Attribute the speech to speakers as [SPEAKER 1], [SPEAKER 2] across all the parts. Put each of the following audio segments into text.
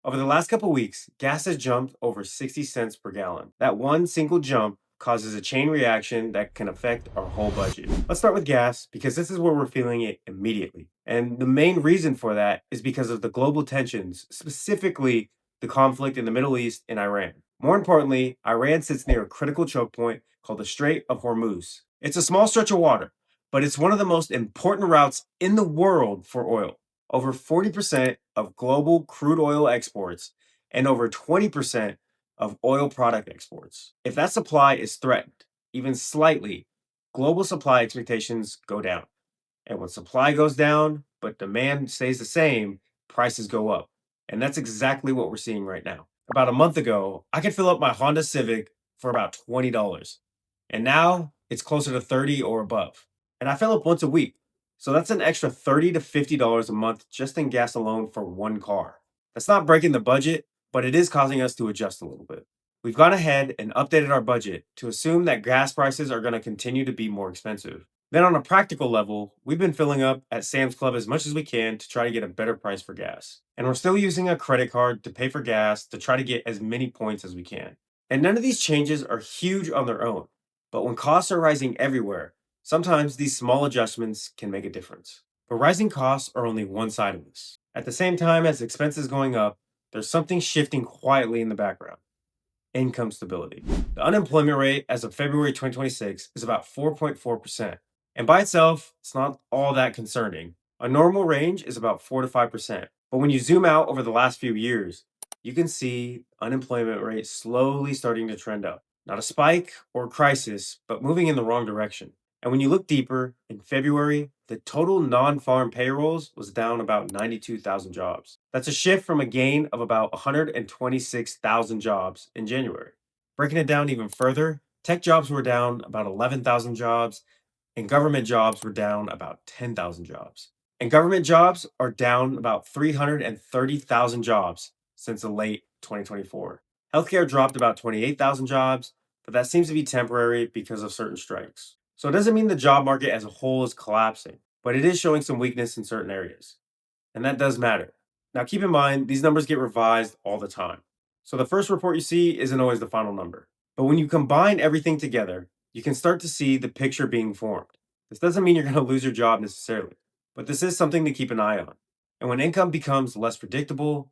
[SPEAKER 1] Over the last couple weeks, gas has jumped over 60 cents per gallon. That one single jump causes a chain reaction that can affect our whole budget. Let's start with gas because this is where we're feeling it immediately. And the main reason for that is because of the global tensions, specifically the conflict in the Middle East and Iran. More importantly, Iran sits near a critical choke point called the Strait of Hormuz. It's a small stretch of water, but it's one of the most important routes in the world for oil. Over 40% of global crude oil exports and over 20% of oil product exports. If that supply is threatened, even slightly, global supply expectations go down. And when supply goes down, but demand stays the same, prices go up. And that's exactly what we're seeing right now. About a month ago, I could fill up my Honda Civic for about $20. And now it's closer to 30 or above. And I fill up once a week. So that's an extra $30 to $50 a month just in gas alone for one car. That's not breaking the budget, but it is causing us to adjust a little bit. We've gone ahead and updated our budget to assume that gas prices are going to continue to be more expensive. Then on a practical level, we've been filling up at Sam's Club as much as we can to try to get a better price for gas. And we're still using a credit card to pay for gas to try to get as many points as we can. And none of these changes are huge on their own, but when costs are rising everywhere, sometimes these small adjustments can make a difference. But rising costs are only one side of this. At the same time as expenses going up, there's something shifting quietly in the background: income stability. The unemployment rate as of February 2026 is about 4.4%. And by itself, it's not all that concerning. A normal range is about 4 to 5%. But when you zoom out over the last few years, you can see unemployment rate slowly starting to trend up. Not a spike or crisis, but moving in the wrong direction. And when you look deeper, in February, the total non-farm payrolls was down about 92,000 jobs. That's a shift from a gain of about 126,000 jobs in January. Breaking it down even further, tech jobs were down about 11,000 jobs, and government jobs were down about 10,000 jobs. And government jobs are down about 330,000 jobs since the late 2024. Healthcare dropped about 28,000 jobs, but that seems to be temporary because of certain strikes. So it doesn't mean the job market as a whole is collapsing, but it is showing some weakness in certain areas. And that does matter. Now keep in mind, these numbers get revised all the time. So the first report you see isn't always the final number. But when you combine everything together, you can start to see the picture being formed. This doesn't mean you're going to lose your job necessarily, but this is something to keep an eye on. And when income becomes less predictable,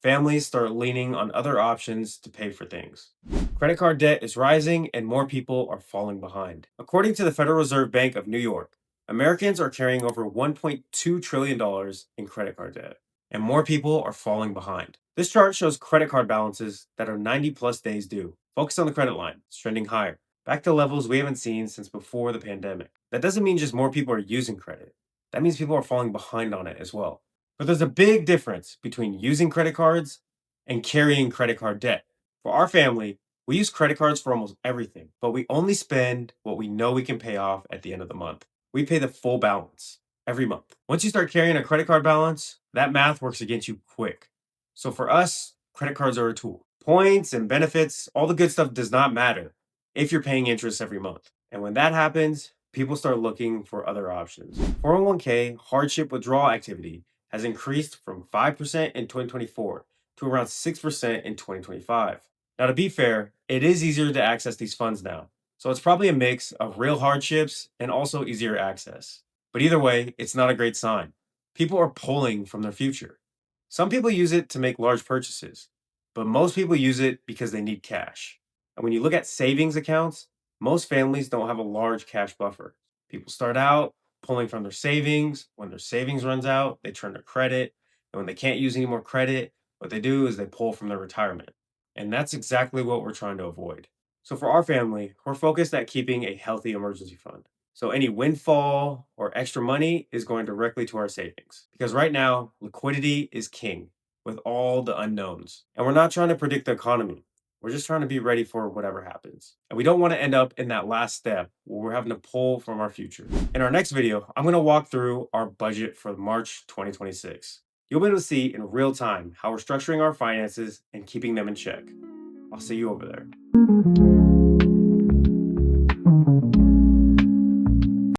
[SPEAKER 1] families start leaning on other options to pay for things. Credit card debt is rising and more people are falling behind. According to the Federal Reserve Bank of New York, Americans are carrying over $1.2 trillion in credit card debt, and more people are falling behind. This chart shows credit card balances that are 90 plus days due. Focus on the credit line, it's trending higher, back to levels we haven't seen since before the pandemic. That doesn't mean just more people are using credit. That means people are falling behind on it as well. But there's a big difference between using credit cards and carrying credit card debt. For our family, we use credit cards for almost everything, but we only spend what we know we can pay off at the end of the month. We pay the full balance every month. Once you start carrying a credit card balance, that math works against you quick. So for us, credit cards are a tool. Points and benefits, all the good stuff does not matter if you're paying interest every month. And when that happens, people start looking for other options. 401k hardship withdrawal activity has increased from 5% in 2024 to around 6% in 2025. Now, to be fair, it is easier to access these funds now. So it's probably a mix of real hardships and also easier access. But either way, it's not a great sign. People are pulling from their future. Some people use it to make large purchases, but most people use it because they need cash. And when you look at savings accounts, most families don't have a large cash buffer. People start out pulling from their savings. When their savings runs out, they turn to credit. And when they can't use any more credit, what they do is they pull from their retirement. And that's exactly what we're trying to avoid. So for our family, we're focused at keeping a healthy emergency fund. So any windfall or extra money is going directly to our savings. Because right now, liquidity is king with all the unknowns. And we're not trying to predict the economy. We're just trying to be ready for whatever happens. And we don't want to end up in that last step where we're having to pull from our future. In our next video, I'm going to walk through our budget for March 2026. You'll be able to see in real time how we're structuring our finances and keeping them in check. I'll see you over there.